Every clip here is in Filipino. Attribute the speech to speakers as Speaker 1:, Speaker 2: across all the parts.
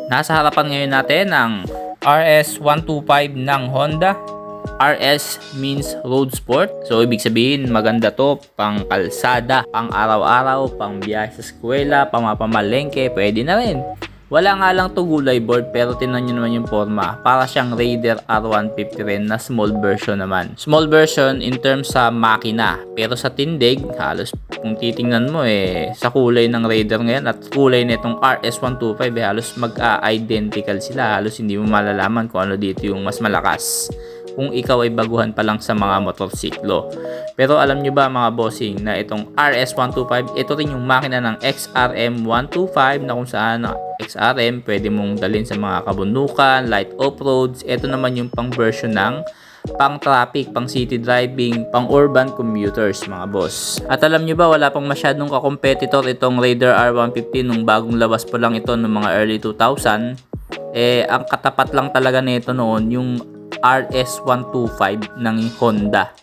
Speaker 1: Nasa harapan ngayon natin ang RS125 ng Honda. RS means road sport. So, ibig sabihin, maganda to pang kalsada, pang araw-araw, pang biyahe sa eskwela, pamapamalengke, pwede na rin. Wala nga lang to gulay board, pero tingnan nyo naman yung forma. Para siyang Raider R150 rin na small version naman. Small version in terms sa makina. Pero sa tindig, halos kung titingnan mo sa kulay ng Raider ngayon at kulay nitong RS125 halos mag-identical sila. Halos hindi mo malalaman kung ano dito yung mas malakas kung ikaw ay baguhan pa lang sa mga motorsiklo. Pero alam nyo ba mga bossing na itong RS125, ito rin yung makina ng XRM125 na kung saan XRM pwede mong dalhin sa mga kabundukan, light off-roads. Ito naman yung pang version ng pang traffic, pang city driving, pang urban commuters mga boss. At alam nyo ba, wala pang masyadong kakompetitor itong Raider R150 nung bagong labas pa lang ito noong mga early 2000. Ang katapat lang talaga nito noon yung RS125 ng Honda.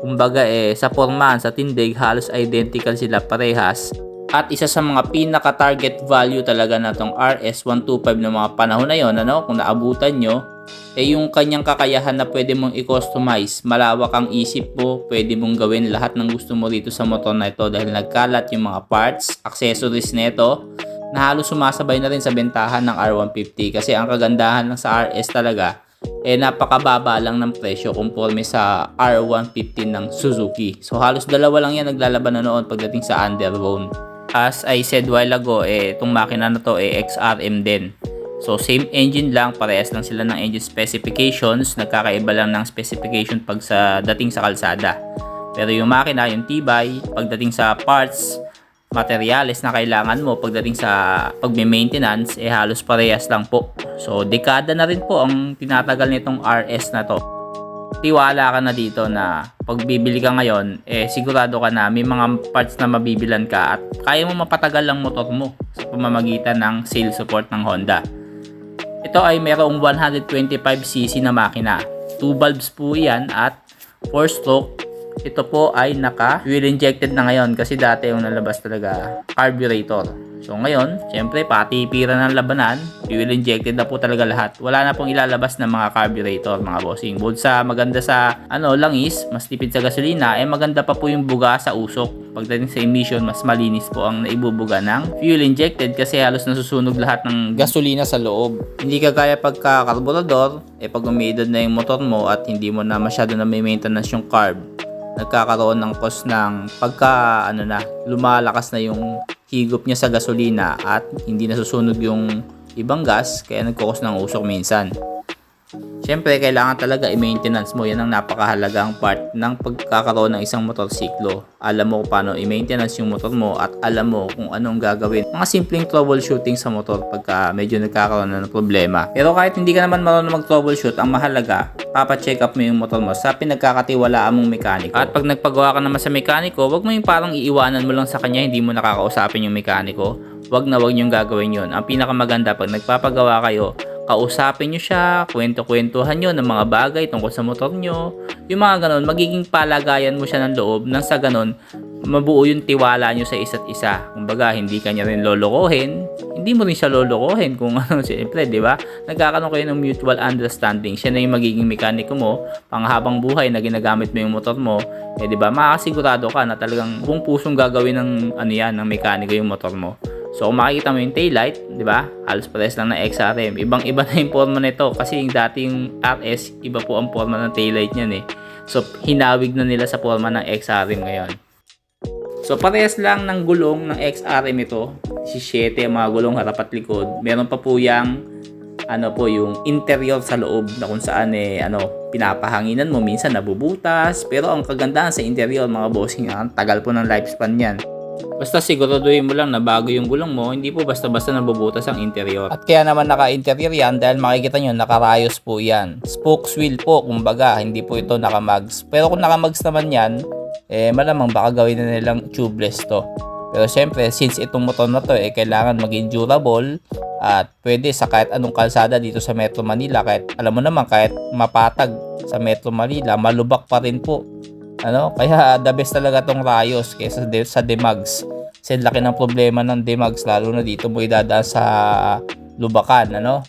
Speaker 1: Kumbaga sa pormahan, sa tindig, halos identical sila parehas. At isa sa mga pinaka-target value talaga na tong RS125 ng mga panahon na yon, kung naabutan nyo, yung kanyang kakayahan na pwede mong i-customize. Malawak ang isip mo, pwede mong gawin lahat ng gusto mo rito sa motor na ito dahil nagkalat yung mga parts, accessories nito na halos sumasabay na rin sa bentahan ng R150. Kasi ang kagandahan ng sa RS talaga, napakababa lang ng presyo kumpara sa R150 ng Suzuki. So halos dalawa lang yan naglalaban na noon pagdating sa underbone. As I said while ago, itong makina na to XRM din. So same engine lang, parehas lang sila ng engine specifications, nagkakaiba lang ng specification pag sa dating sa kalsada. Pero yung makina, yung tibay, pagdating sa parts, materyales na kailangan mo pagdating sa pagme-maintenance, halos parehas lang po. So dekada na rin po ang tinatagal nitong RS na to. Tiwala ka na dito na pag bibili ka ngayon, sigurado ka na may mga parts na mabibilan ka at kaya mo mapatagal ang motor mo sa pamamagitan ng sales support ng Honda. Ito ay mayroong 125cc na makina. 2 valves po yan at 4-stroke. Ito po ay naka fuel injected na ngayon kasi dati yung nalabas talaga carburetor. So ngayon, syempre patipiran ng labanan, fuel injected na po talaga lahat. Wala na pong ilalabas ng mga carburetor mga bossing. Bukod sa maganda sa langis, mas tipid sa gasolina, maganda pa po yung buga sa usok. Pagdating sa emission, mas malinis po ang naibubuga ng fuel injected kasi halos nasusunog lahat ng gasolina sa loob. Hindi kagaya pagka karburador, pag umiidad na yung motor mo at hindi mo na masyado na may maintenance yung carb, nagkakaroon ng cost ng pagka lumalakas na yung higop niya sa gasolina at hindi nasusunog yung ibang gas, kaya nagkukos ng usok minsan. Siyempre, kailangan talaga i-maintenance mo. Yan ang napakahalagang part ng pagkakaroon ng isang motorsiklo. Alam mo kung paano i-maintenance yung motor mo at alam mo kung anong gagawin. Mga simpleng troubleshooting sa motor pagka medyo nagkakaroon na ng problema. Pero kahit hindi ka naman marunong mag-troubleshoot, ang mahalaga, papacheck up mo yung motor mo sa pinagkakatiwalaan mong mekaniko. At pag nagpagawa ka naman sa mekaniko, wag mo yung parang iiwanan mo lang sa kanya, hindi mo nakakausapin yung mekaniko. Wag niyong gagawin yun. Ang pinakamaganda pag nagpapagawa kayo, kausapin nyo siya, kwento-kwentuhan nyo ng mga bagay tungkol sa motor nyo. Yung mga ganon, magiging palagayan mo siya ng loob nang sa ganon, mabuo yung tiwala nyo sa isa't isa. Kumbaga, hindi ka niya rin lolokohin, hindi mo rin siya lolokohin kung siyempre, di ba? Nagkakaroon kayo ng mutual understanding. Siya na yung magiging mekaniko mo, panghabang buhay na ginagamit mo yung motor mo, di ba? Makasigurado ka na talagang buong pusong gagawin ng ng mekaniko yung motor mo. So kung makikita mo yung taillight, di ba? Halos pares lang ng XRM. Ibang-iba na yung forma nito kasi yung dating RS, iba po ang forma ng taillight niyan So hinawig na nila sa forma ng XRM ngayon. So parehas lang ng gulong ng XRM ito. 17 ang mga gulong harap at likod. Meron pa po yung yung interior sa loob na kung saan pinapahanginan mo, minsan nabubutas. Pero ang kagandahan sa interior mga bossing, ang tagal po ng lifespan niyan. Basta siguraduhin mo lang na bago yung gulong mo, hindi po basta-basta nabubutas ang interior. At kaya naman naka-interior yan dahil makikita nyo, nakarayos po yan. Spokes wheel po, kumbaga, hindi po ito nakamags. Pero kung nakamags naman yan, malamang baka gawin na nilang tubeless to. Pero syempre, since itong motor na to, kailangan maging durable at pwede sa kahit anong kalsada dito sa Metro Manila. Kahit, alam mo naman, kahit mapatag sa Metro Manila, malubak pa rin po. Kaya the best talaga tong Rayos kaysa sa Demags. Kasi laki ng problema ng Demags, lalo na dito mo idadaan sa lubakan, ano?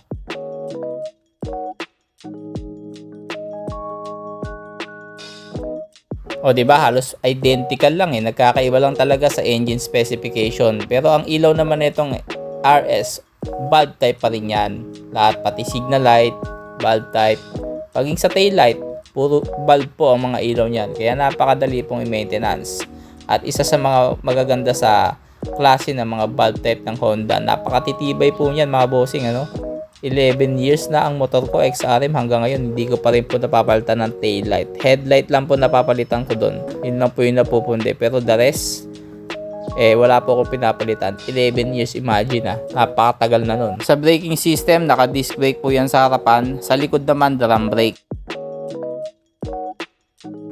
Speaker 1: O, di ba, halos identical lang eh. Nagkakaiba lang talaga sa engine specification. Pero ang ilaw naman nitong RS, bulb type pa rin yan. Lahat, pati signal light, bulb type. Paging sa tail light, puro bulb po ang mga ilaw niyan. Kaya napakadali pong i-maintenance. At isa sa mga magaganda sa klase ng mga bulb type ng Honda, napakatitibay po niyan mga bossing, ano? 11 years na ang motor ko XRM, hanggang ngayon hindi ko pa rin po napapalitan ng tail light. Headlight lang po napapalitan ko doon. Yun lang po yung napupundi. Pero the rest, wala po akong pinapalitan. 11 years, imagine napakatagal na nun. Sa braking system, naka-disc brake po yan sa harapan. Sa likod naman, drum brake.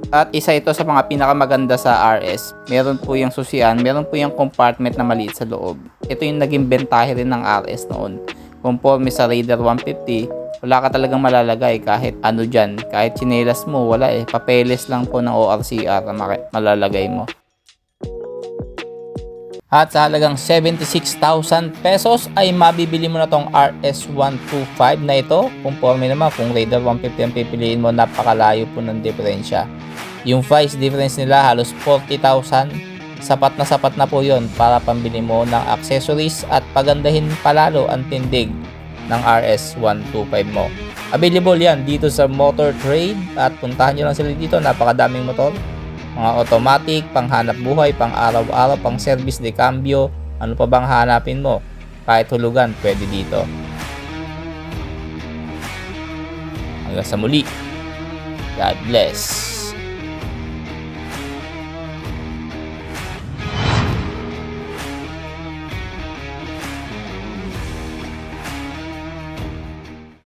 Speaker 1: At isa ito sa mga pinakamaganda sa RS. Meron po yung susian, meron po yung compartment na maliit sa loob. Ito yung naging bentahe rin ng RS noon. Conforme sa Raider 150, wala ka talagang malalagay kahit ano dyan. Kahit chinelas mo, wala eh. Papeles lang po ng ORCR na malalagay mo. At sa halagang 76,000 pesos ay mabibili mo na tong RS125 na ito. Conforme naman kung Raider 150 ang pipiliin mo, napakalayo po ng diferensya. Yung price difference nila halos 40,000. Sapat na po yon para pambili mo ng accessories at pagandahin palalo ang tindig ng RS125 mo. Available yan dito sa Motor Trade at puntahan nyo lang sila dito. Napakadaming motor. Mga automatic, panghanap buhay, pang araw-araw, pang service de cambio. Ano pa bang hanapin mo? Kahit hulugan, pwede dito. Hanggang sa muli. God bless.